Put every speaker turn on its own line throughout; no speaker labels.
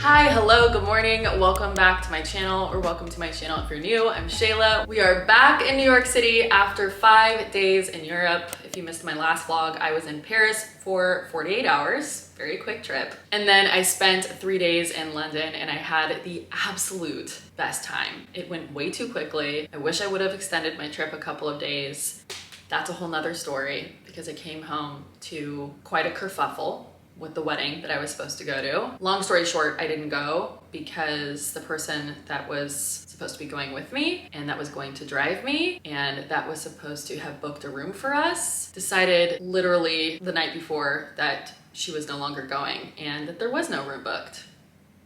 Hi, hello, good morning. Welcome back to my channel, or welcome to my channel if you're new. I'm Shayla. We are back in New York City after 5 days in Europe. If you missed my last vlog, I was in Paris for 48 hours. Very quick trip. And then I spent 3 days in London and I had the absolute best time. It went way too quickly. I wish I would have extended my trip a couple of days. That's a whole nother story because I came home to quite a kerfuffle with the wedding that I was supposed to go to. Long story short, I didn't go because the person that was supposed to be going with me and that was going to drive me and that was supposed to have booked a room for us decided literally the night before that she was no longer going and that there was no room booked.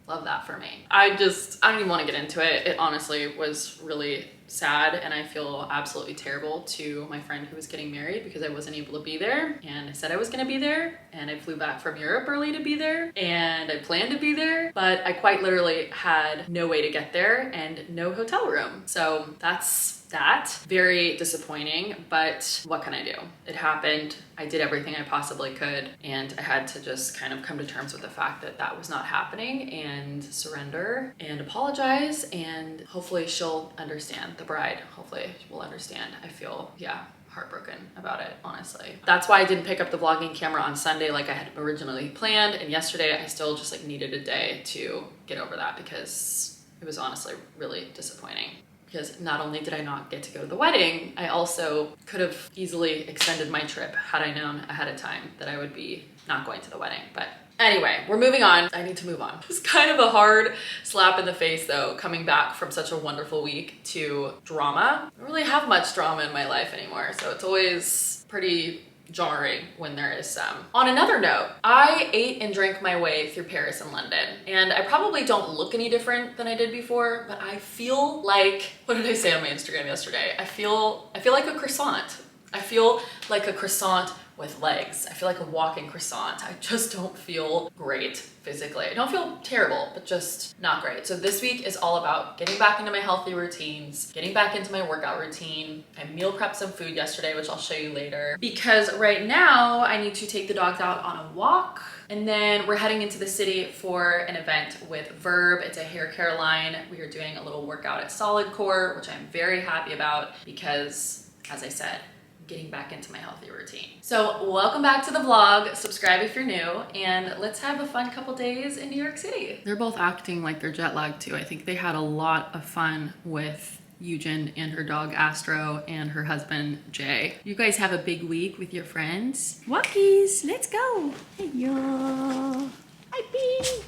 Love that for me. I don't even want to get into it. It honestly was really sad and I feel absolutely terrible to my friend who was getting married because I wasn't able to be there, and I said I was going to be there, and I flew back from Europe early to be there, and I planned to be there, but I quite literally had no way to get there and no hotel room. So that's that. Very disappointing, but what can I do? It happened. I did everything I possibly could, and I had to just kind of come to terms with the fact that that was not happening and surrender and apologize, and hopefully she'll understand. The bride hopefully will understand. I feel, yeah, heartbroken about it, honestly. That's why I didn't pick up the vlogging camera on Sunday like I had originally planned, and yesterday I still just like needed a day to get over that because it was honestly really disappointing. Because not only did I not get to go to the wedding, I also could have easily extended my trip had I known ahead of time that I would be not going to the wedding. But anyway, we're moving on. I need to move on. It's kind of a hard slap in the face though, coming back from such a wonderful week to drama. I don't really have much drama in my life anymore, so it's always pretty jarring when there is some. On another note, I ate and drank my way through Paris and London, and I probably don't look any different than I did before, but I feel like, what did I say on my Instagram yesterday? I feel like a croissant. I feel like a croissant with legs. I feel like a walking croissant. I just don't feel great physically. I don't feel terrible, but just not great. So this week is all about getting back into my healthy routines, getting back into my workout routine. I meal prepped some food yesterday, which I'll show you later, because right now I need to take the dogs out on a walk. And then we're heading into the city for an event with Verb. It's a hair care line. We are doing a little workout at Solid Core, which I'm very happy about because, as I said, getting back into my healthy routine. So welcome back to the vlog. Subscribe if you're new, and let's have a fun couple days in New York City. They're both acting like they're jet lagged too. I think they had a lot of fun with Eugen and her dog Astro and her husband Jay. You guys have a big week with your friends. Walkies, let's go. Hey y'all. Hi Pete.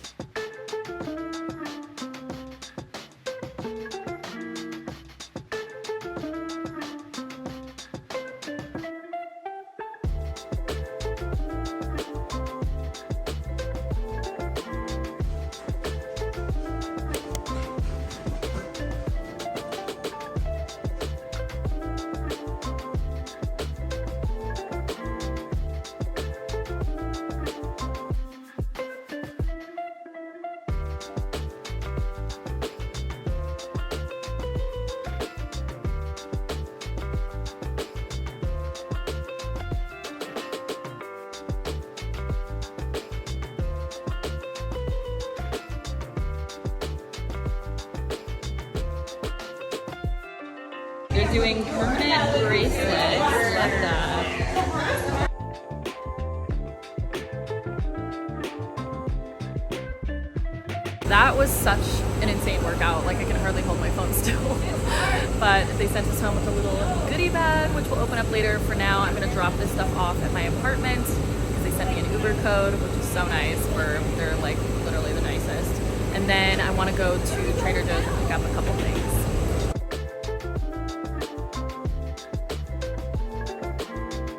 They're doing permanent bracelets. Love that. That was such an insane workout. Like I can hardly hold my phone still. But they sent us home with a little goodie bag, which we'll open up later. For now, I'm gonna drop this stuff off at my apartment because they sent me an Uber code, which is so nice. They're like literally the nicest. And then I want to go to Trader Joe's and pick up a couple things.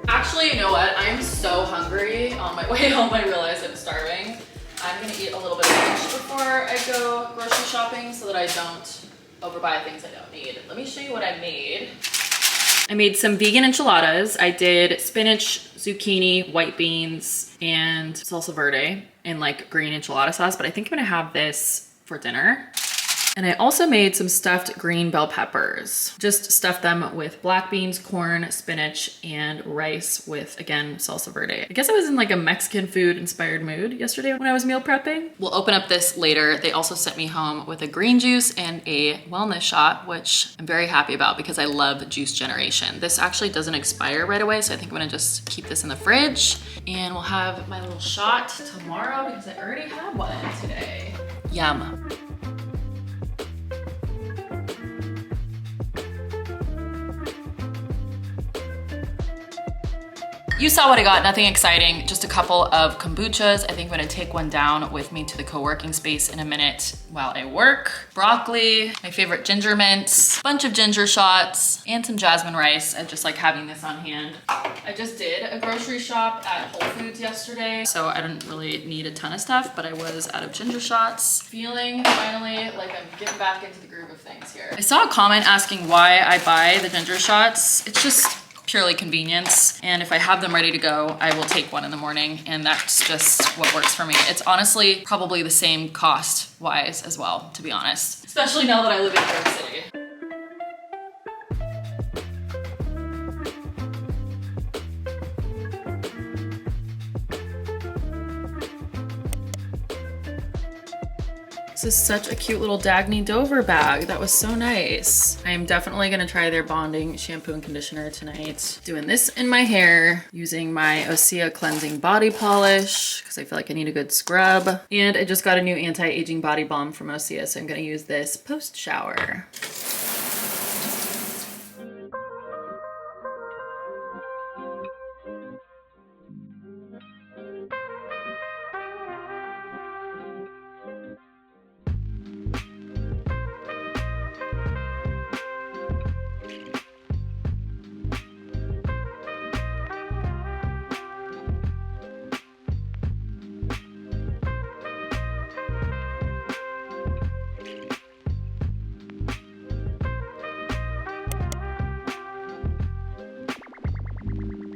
Actually, you know what? I'm so hungry. On my way home, I realized I'm starving. I'm gonna eat a little bit of lunch before I go grocery shopping so that I don't overbuy things I don't need. Let me show you what I made. I made some vegan enchiladas. I did spinach, zucchini, white beans, and salsa verde and like green enchilada sauce, but I think I'm gonna have this for dinner. And I also made some stuffed green bell peppers. Just stuffed them with black beans, corn, spinach, and rice with, again, salsa verde. I guess I was in like a Mexican food inspired mood yesterday when I was meal prepping. We'll open up this later. They also sent me home with a green juice and a wellness shot, which I'm very happy about because I love juice generation. This actually doesn't expire right away, so I think I'm gonna just keep this in the fridge, and we'll have my little shot tomorrow because I already had one today. Yum. You saw what I got, nothing exciting, just a couple of kombuchas. I think I'm gonna take one down with me to the co-working space in a minute while I work. Broccoli, my favorite ginger mints, bunch of ginger shots, and some jasmine rice. I just like having this on hand. I just did a grocery shop at Whole Foods yesterday, so I didn't really need a ton of stuff, but I was out of ginger shots. Feeling finally like I'm getting back into the groove of things here. I saw a comment asking why I buy the ginger shots. It's just purely convenience, and if I have them ready to go, I will take one in the morning, and that's just what works for me. It's honestly probably the same cost wise as well, to be honest, especially now that I live in New York City. This is such a cute little Dagny Dover bag. That was so nice. I am definitely gonna try their bonding shampoo and conditioner tonight. Doing this in my hair, using my Osea cleansing body polish, because I feel like I need a good scrub. And I just got a new anti-aging body balm from Osea, so I'm gonna use this post-shower.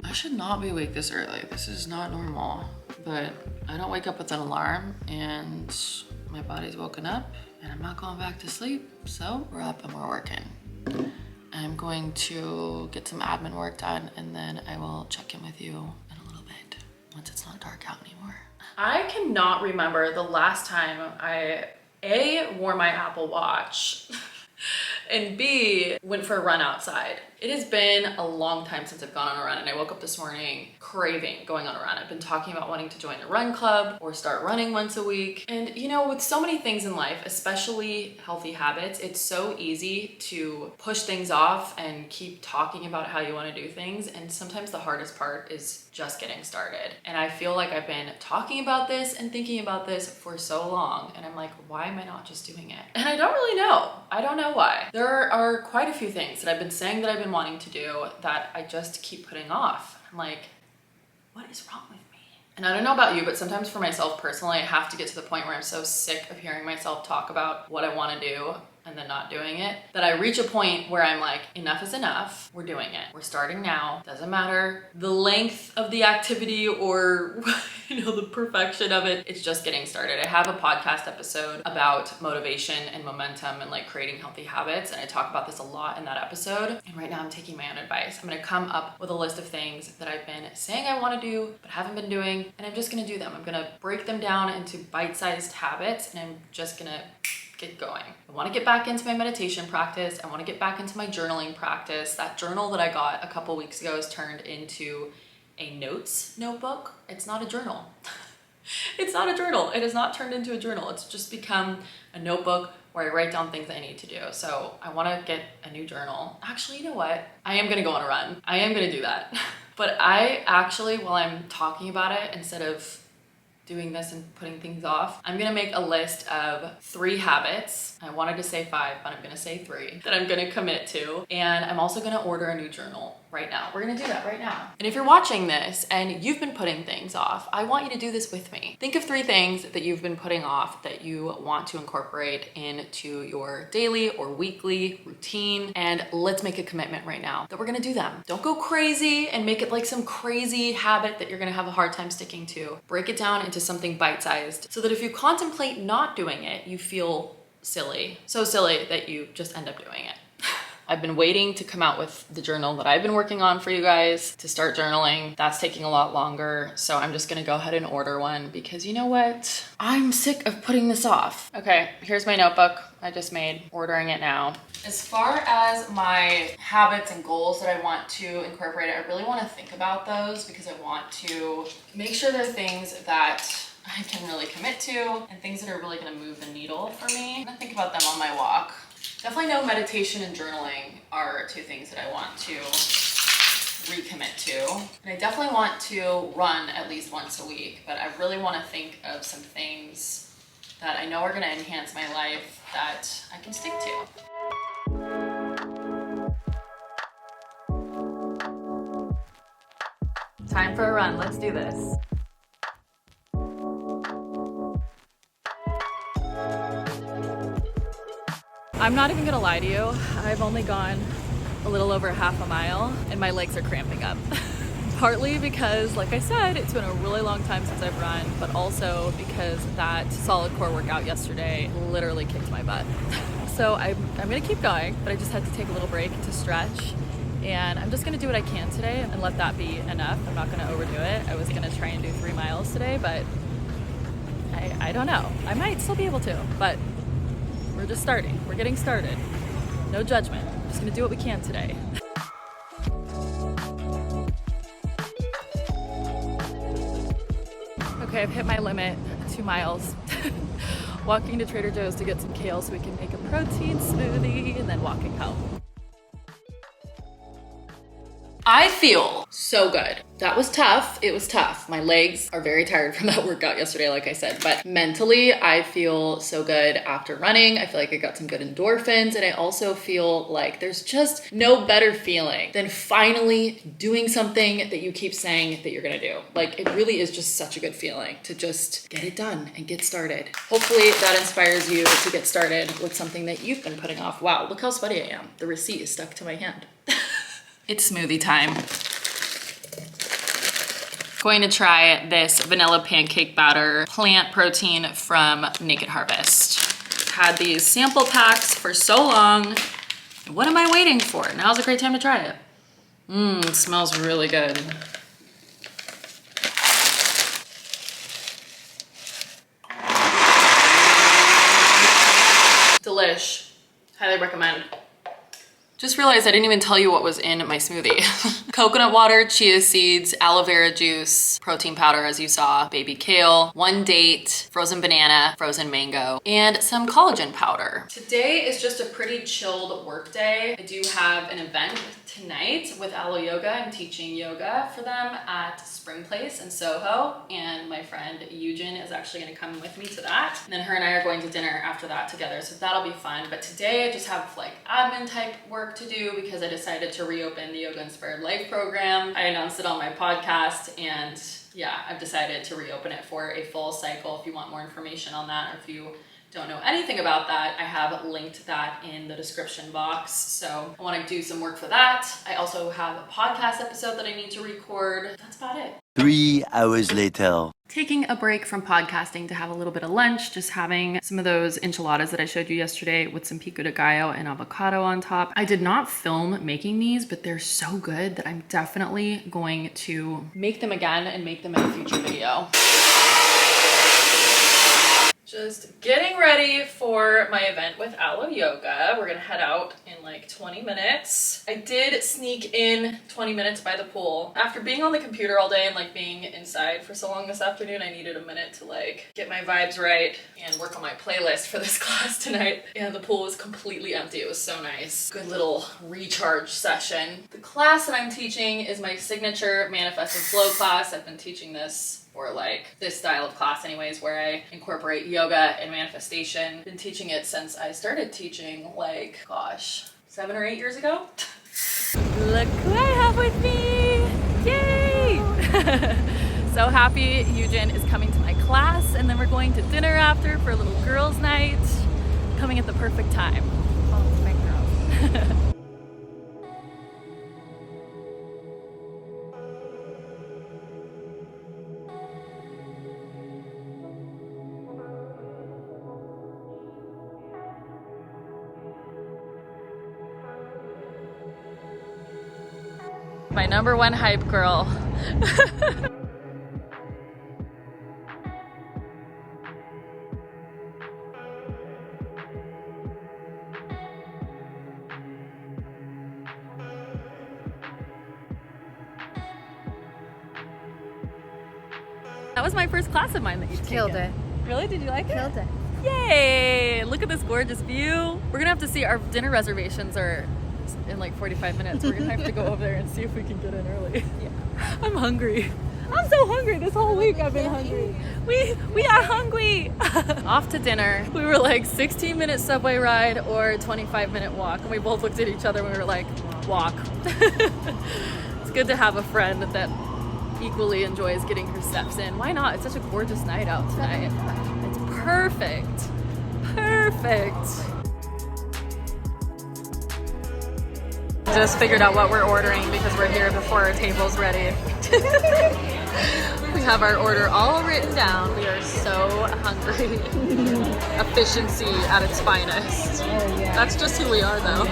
I should not be awake this early. This is not normal, but I don't wake up with an alarm and my body's woken up and I'm not going back to sleep. So we're up and we're working. I'm going to get some admin work done and then I will check in with you in a little bit once it's not dark out anymore. I cannot remember the last time I A, wore my Apple Watch and B, went for a run outside. It has been a long time since I've gone on a run, and I woke up this morning craving going on a run. I've been talking about wanting to join a run club or start running once a week. And you know, with so many things in life, especially healthy habits, it's so easy to push things off and keep talking about how you want to do things. And sometimes the hardest part is just getting started. And I feel like I've been talking about this and thinking about this for so long. And I'm like, why am I not just doing it? And I don't really know. I don't know why. There are quite a few things that I've been saying that I've been wanting to do that I just keep putting off. I'm like, what is wrong with me? And I don't know about you, but sometimes for myself personally, I have to get to the point where I'm so sick of hearing myself talk about what I want to do and then not doing it, that I reach a point where I'm like, enough is enough. We're doing it. We're starting now. Doesn't matter the length of the activity or the perfection of it. It's just getting started. I have a podcast episode about motivation and momentum and like creating healthy habits. And I talk about this a lot in that episode. And right now I'm taking my own advice. I'm going to come up with a list of things that I've been saying I want to do, but haven't been doing. And I'm just going to do them. I'm going to break them down into bite-sized habits. And I'm just going to get going. I want to get back into my meditation practice. I want to get back into my journaling practice. That journal that I got a couple weeks ago is turned into a notes notebook. It's not a journal. It's not a journal. It is not turned into a journal. It's just become a notebook where I write down things I need to do. So I want to get a new journal. Actually, you know what? I am going to go on a run. I am going to do that. But I actually, while I'm talking about it, instead of doing this and putting things off, I'm gonna make a list of 3 habits. I wanted to say 5, but I'm gonna say 3 that I'm gonna commit to. And I'm also gonna order a new journal right now. We're gonna do that right now. And if you're watching this and you've been putting things off, I want you to do this with me. Think of 3 things that you've been putting off that you want to incorporate into your daily or weekly routine. And let's make a commitment right now that we're gonna do them. Don't go crazy and make it like some crazy habit that you're gonna have a hard time sticking to. Break it down into something bite-sized so that if you contemplate not doing it, you feel silly. So silly that you just end up doing it. I've been waiting to come out with the journal that I've been working on for you guys to start journaling. That's taking a lot longer. So I'm just gonna go ahead and order one because you know what? I'm sick of putting this off. Okay, here's my notebook I just made, ordering it now. As far as my habits and goals that I want to incorporate, I really want to think about those because I want to make sure they're things that I can really commit to and things that are really gonna move the needle for me. I'm gonna think about them on my walk. Definitely know meditation and journaling are two things that I want to recommit to. And I definitely want to run at least once a week, but I really want to think of some things that I know are going to enhance my life that I can stick to. Time for a run. Let's do this. I'm not even gonna lie to you. I've only gone a little over half a mile and my legs are cramping up. Partly because, like I said, it's been a really long time since I've run, but also because that solid core workout yesterday literally kicked my butt. So I'm gonna keep going, but I just had to take a little break to stretch. And I'm just gonna do what I can today and let that be enough. I'm not gonna overdo it. I was gonna try and do 3 miles today, but I don't know. I might still be able to, but we're just starting. We're getting started. No judgment. Just gonna do what we can today. Okay, I've hit my limit, 2 miles. Walking to Trader Joe's to get some kale so we can make a protein smoothie and then walking home. I feel so good. That was tough. It was tough. My legs are very tired from that workout yesterday, like I said, but mentally I feel so good after running. I feel like I got some good endorphins, and I also feel like there's just no better feeling than finally doing something that you keep saying that you're gonna do. Like, it really is just such a good feeling to just get it done and get started. Hopefully that inspires you to get started with something that you've been putting off. Wow, look how sweaty I am. The receipt is stuck to my hand. It's smoothie time. Going to try this vanilla pancake batter plant protein from Naked Harvest. Had these sample packs for so long. What am I waiting for? Now's a great time to try it. It smells really good. Delish. Highly recommend. Just realized I didn't even tell you what was in my smoothie. Coconut water, chia seeds, aloe vera juice, protein powder as you saw, baby kale, 1 date, frozen banana, frozen mango, and some collagen powder. Today is just a pretty chilled work day. I do have an event tonight with Alo Yoga. I'm teaching yoga for them at Spring Place in Soho, and my friend Eugen is actually gonna come with me to that. And then her and I are going to dinner after that together, so that'll be fun. But today I just have like admin type work to do because I decided to reopen the Yoga Inspired Life program. I announced it on my podcast, and yeah, I've decided to reopen it for a full cycle. If you want more information on that, or if you don't know anything about that, I have linked that in the description box. So I want to do some work for that. I also have a podcast episode that I need to record. That's about it.
3 hours later.
Taking a break from podcasting to have a little bit of lunch, just having some of those enchiladas that I showed you yesterday with some pico de gallo and avocado on top. I did not film making these, but they're so good that I'm definitely going to make them again and make them in a future video. Just getting ready for my event with Alo Yoga. We're gonna head out in like 20 minutes. I did sneak in 20 minutes by the pool. After being on the computer all day and like being inside for so long this afternoon, I needed a minute to like get my vibes right and work on my playlist for this class tonight. And the pool was completely empty. It was so nice. Good little recharge session. The class that I'm teaching is my signature Manifest and Flow class. I've been teaching this or like this style of class anyways, where I incorporate yoga and manifestation. Been teaching it since I started teaching like, gosh, 7 or 8 years ago. Look who I have with me! Yay! So happy Eugen is coming to my class, and then we're going to dinner after for a little girls' night. Coming at the perfect time. Oh, it's my girl. my #1 hype girl. That was my first class of mine that you
Killed it.
Really? Did you like it?
Killed it.
Yay! Look at this gorgeous view. We're gonna have to see, our dinner reservations are in like 45 minutes. We're gonna have to go over there and see if we can get in early. Yeah. I'm hungry. I'm so hungry. This whole week I've been hungry. We are hungry. Off to dinner. We were like 16-minute subway ride or 25-minute walk. And we both looked at each other and we were like, walk. It's good to have a friend that equally enjoys getting her steps in. Why not? It's such a gorgeous night out tonight. It's perfect. Perfect. Just figured out what we're ordering because we're here before our table's ready. We have our order all written down. We are so hungry. Efficiency at its finest.
Oh, yeah.
That's just who we are though.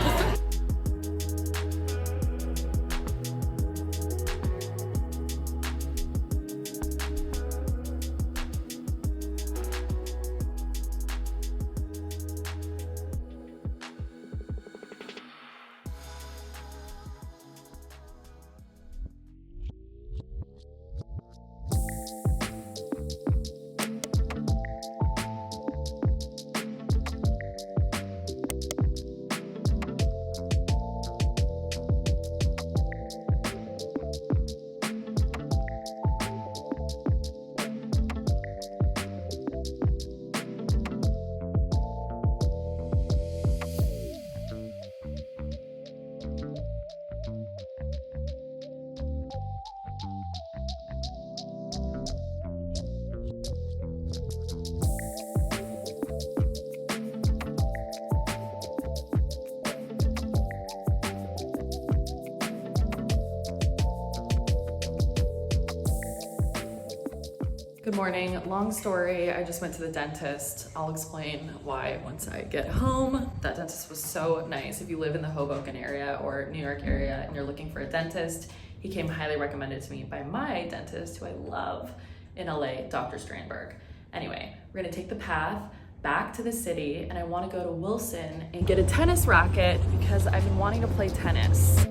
Good morning. Long story, I just went to the dentist. I'll explain why once I get home. That dentist was so nice. If you live in the Hoboken area or New York area and you're looking for a dentist, he came highly recommended to me by my dentist, who I love in LA, Dr. Strandberg. Anyway, we're gonna take the path back to the city and I wanna go to Wilson and get a tennis racket because I've been wanting to play tennis.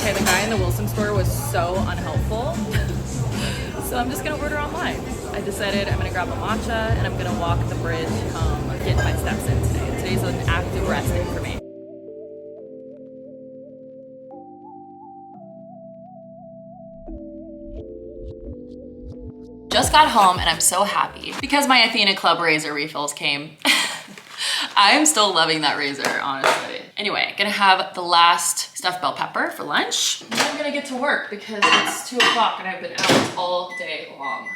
Okay, the guy in the Wilson store was so unhelpful. So I'm just gonna order online. I decided I'm gonna grab a matcha and I'm gonna walk the bridge home, get my steps in today. Today's an active rest day for me. Just got home and I'm so happy because my Athena Club razor refills came. I'm still loving that razor, honestly. Anyway, gonna have the last stuffed bell pepper for lunch. And then I'm gonna get to work because it's 2 o'clock and I've been out all day long.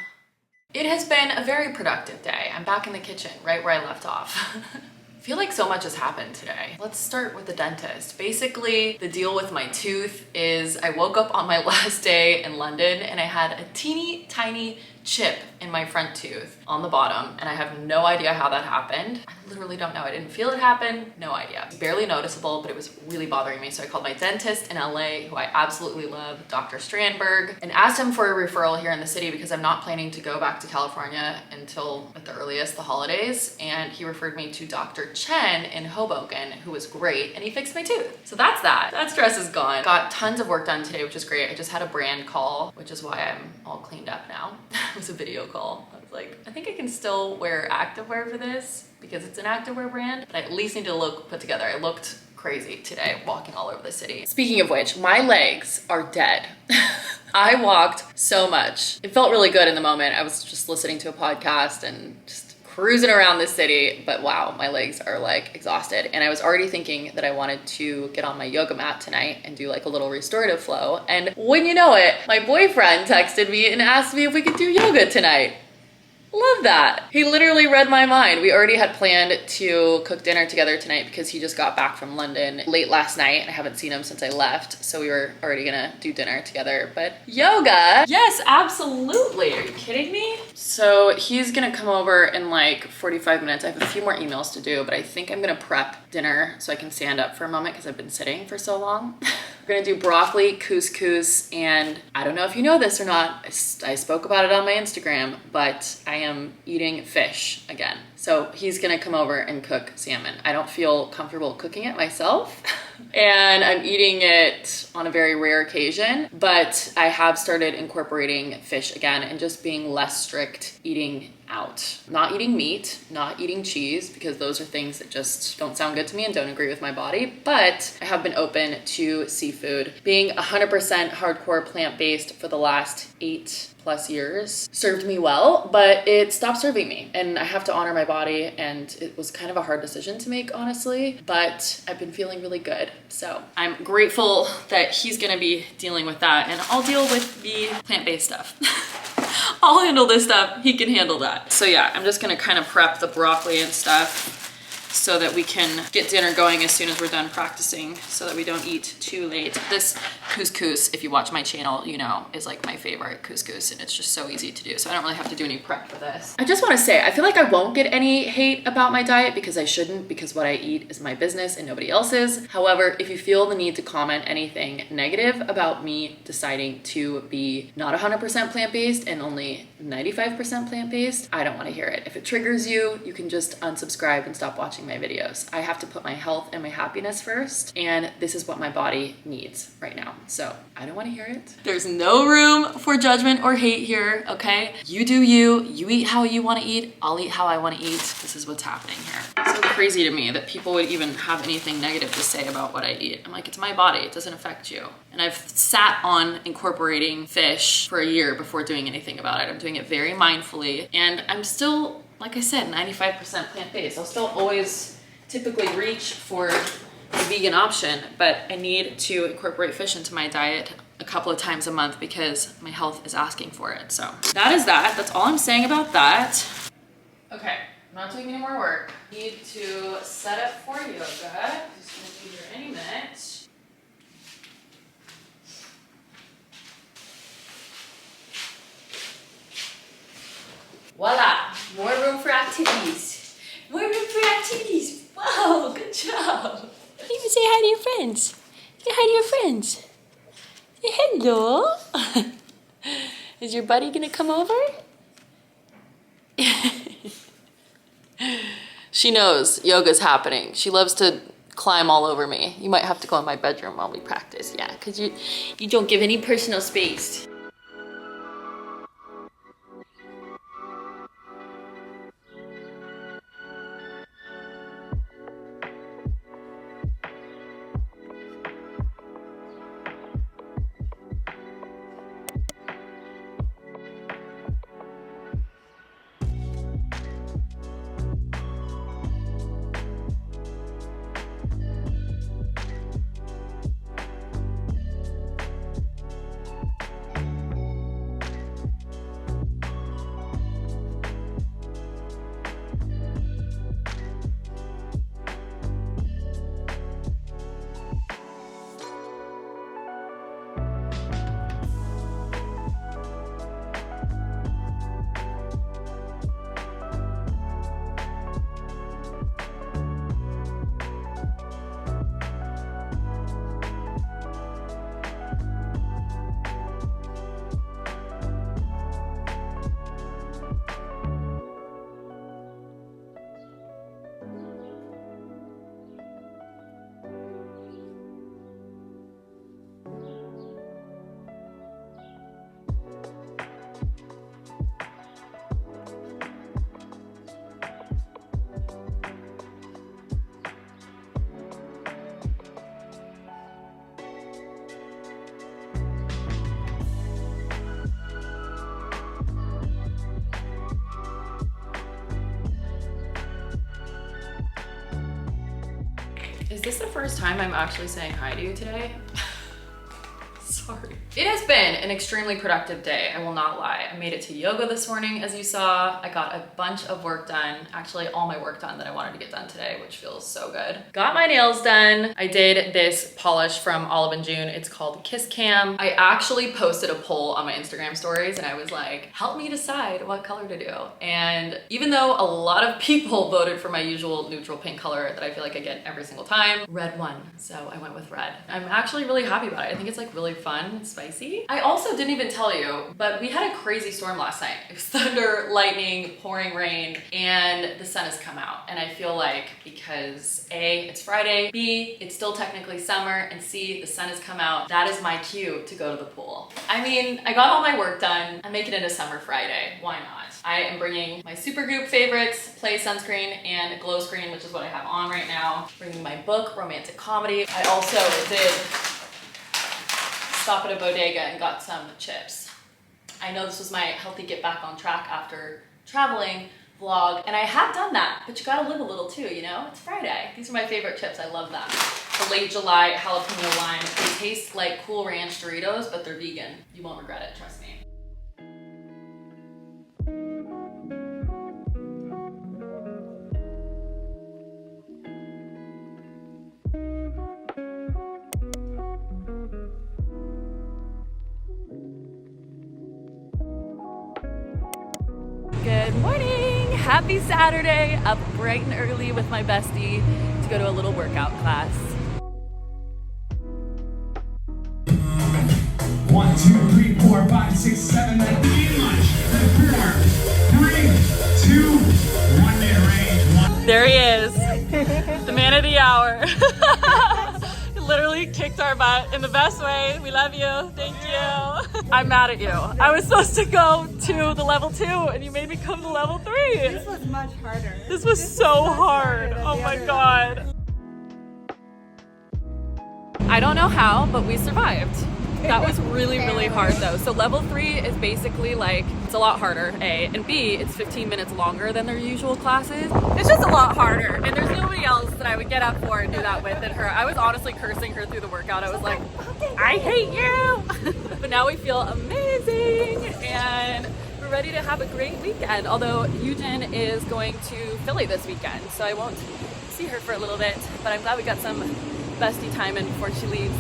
It has been a very productive day. I'm back in the kitchen, right where I left off. I feel like so much has happened today. Let's start with the dentist. Basically, the deal with my tooth is I woke up on my last day in London and I had a teeny tiny chip in my front tooth on the bottom and I have no idea how that happened. I literally don't know. I didn't feel it happen, no idea. It's barely noticeable, but it was really bothering me. So I called my dentist in LA, who I absolutely love, Dr. Strandberg, and asked him for a referral here in the city because I'm not planning to go back to California until at the earliest, the holidays. And he referred me to Dr. Chen in Hoboken, who was great, and he fixed my tooth. So that's that. That stress is gone. Got tons of work done today, which is great. I just had a brand call, which is why I'm all cleaned up now. It was a video call. I was like, I think I can still wear activewear for this because it's an activewear brand, but I at least need to look put together. I looked crazy today walking all over the city. Speaking of which, my legs are dead. I walked so much. It felt really good in the moment. I was just listening to a podcast and just cruising around the city, but wow, my legs are like exhausted. And I was already thinking that I wanted to get on my yoga mat tonight and do like a little restorative flow. And when you know it, my boyfriend texted me and asked me if we could do yoga tonight. Love that. He literally read my mind. We already had planned to cook dinner together tonight because he just got back from London late last night. I haven't seen him since I left, so we were already gonna do dinner together. But yoga, yes, absolutely. Are you kidding me? So he's gonna come over in like 45 minutes. I have a few more emails to do, but I think I'm gonna prep dinner so I can stand up for a moment because I've been sitting for so long. We're gonna do broccoli, couscous, and I don't know if you know this or not. I spoke about it on my Instagram, but I am eating fish again. So he's gonna come over and cook salmon. I don't feel comfortable cooking it myself. And I'm eating it on a very rare occasion, but I have started incorporating fish again and just being less strict eating out. Not eating meat, not eating cheese, because those are things that just don't sound good to me and don't agree with my body. But I have been open to seafood. Being 100% hardcore plant-based for the last 8+ years served me well, but it stopped serving me. And I have to honor my body, and it was kind of a hard decision to make, honestly, but I've been feeling really good. So I'm grateful that he's gonna be dealing with that, and I'll deal with the plant-based stuff. I'll handle this stuff, he can handle that. So yeah, I'm just gonna kind of prep the broccoli and stuff so that we can get dinner going as soon as we're done practicing so that we don't eat too late. This couscous, if you watch my channel, you know, is like my favorite couscous, and it's just so easy to do. So I don't really have to do any prep for this. I just wanna say, I feel like I won't get any hate about my diet because I shouldn't, because what I eat is my business and nobody else's. However, if you feel the need to comment anything negative about me deciding to be not 100% plant-based and only 95% plant-based, I don't wanna hear it. If it triggers you, you can just unsubscribe and stop watching my videos. I have to put my health and my happiness first, and this is what my body needs right now. So I don't want to hear it. There's no room for judgment or hate here, okay? You do you, you eat how you want to eat, I'll eat how I want to eat. This is what's happening here. It's so crazy to me that people would even have anything negative to say about what I eat. I'm like, it's my body, it doesn't affect you. And I've sat on incorporating fish for a year before doing anything about it. I'm doing it very mindfully, and I'm still, like I said, 95% plant-based. I'll still always typically reach for the vegan option, but I need to incorporate fish into my diet a couple of times a month because my health is asking for it. So that is that. That's all I'm saying about that. Okay, I'm not doing any more work. Need to set up for yoga. Just gonna be here any minute. Voila, more room for activities. More room for activities. Wow, good job. Even say hi to your friends. Say hi to your friends. Say hello. Is your buddy gonna come over? She knows yoga's happening. She loves to climb all over me. You might have to go in my bedroom while we practice, yeah, because you don't give any personal space. Is this the first time I'm actually saying hi to you today? Sorry. It has been an extremely productive day, I will not lie. I made it to yoga this morning, as you saw. I got a bunch of work done, actually all my work done that I wanted to get done today, which feels so good. Got my nails done. I did this polish from Olive & June. It's called Kiss Cam. I actually posted a poll on my Instagram stories and I was like, help me decide what color to do. And even though a lot of people voted for my usual neutral pink color that I feel like I get every single time, red won. So I went with red. I'm actually really happy about it. I think it's like really fun and spicy. I also didn't even tell you, but we had a crazy storm last night. It was thunder, lightning, pouring rain, and the sun has come out. And I feel like because A, it's Friday, B, it's still technically summer, and C, the sun has come out, that is my cue to go to the pool. I mean, I got all my work done. I'm making it a summer Friday. Why not? I am bringing my Supergoop favorites, Play Sunscreen and Glow Screen, which is what I have on right now. Bringing my book, Romantic Comedy. I also did stop at a bodega and got some chips. I know this was my healthy get back on track after traveling vlog, and I have done that, but you gotta live a little too, you know? It's Friday. These are my favorite chips, I love them. The Late July jalapeno lime. They taste like Cool Ranch Doritos, but they're vegan. You won't regret it, trust me. Good morning, happy Saturday, up bright and early with my bestie to go to a little workout class.
1, 2, 3, 4, 5, 6, 7, 8, lunch. 4, 3, 2, 1 minute range.
There he is, the man of the hour. He literally kicked our butt in the best way. We love you, thank you. I'm mad at you. I was supposed to go to the level 2 and you made me come to level 3.
This was much harder.
This was so hard. Oh my God. I don't know how, but we survived. That was really, really hard though. So level 3 is basically like, it's a lot harder, A, and B, it's 15 minutes longer than their usual classes. It's just a lot harder, and there's nobody else that I would get up for and do that with than her. I was honestly cursing her through the workout. I was like, I hate you! But now we feel amazing, and we're ready to have a great weekend. Although Eugen is going to Philly this weekend, so I won't see her for a little bit, but I'm glad we got some bestie time in before she leaves.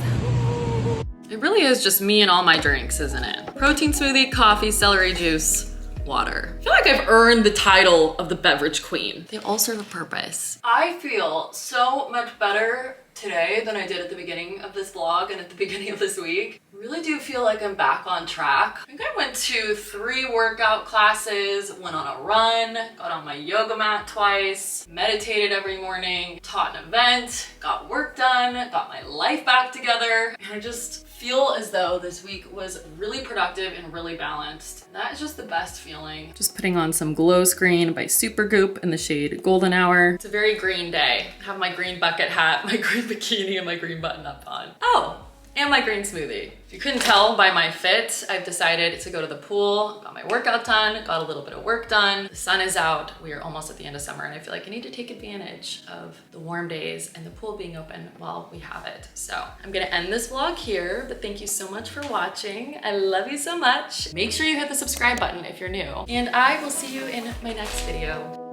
It really is just me and all my drinks, isn't it? Protein smoothie, coffee, celery juice, water. I feel like I've earned the title of the beverage queen. They all serve a purpose. I feel so much better today than I did at the beginning of this vlog and at the beginning of this week. I really do feel like I'm back on track. I think I went to 3 workout classes, went on a run, got on my yoga mat twice, meditated every morning, taught an event, got work done, got my life back together, and I just feel as though this week was really productive and really balanced. That is just the best feeling. Just putting on some Glow Screen by Supergoop in the shade Golden Hour. It's a very green day. I have my green bucket hat, my green bikini, and my green button up on. Oh, and my green smoothie. If you couldn't tell by my fit, I've decided to go to the pool, got my workout done, got a little bit of work done. The sun is out, we are almost at the end of summer, and I feel like I need to take advantage of the warm days and the pool being open while we have it. So I'm gonna end this vlog here, but thank you so much for watching. I love you so much. Make sure you hit the subscribe button if you're new, and I will see you in my next video.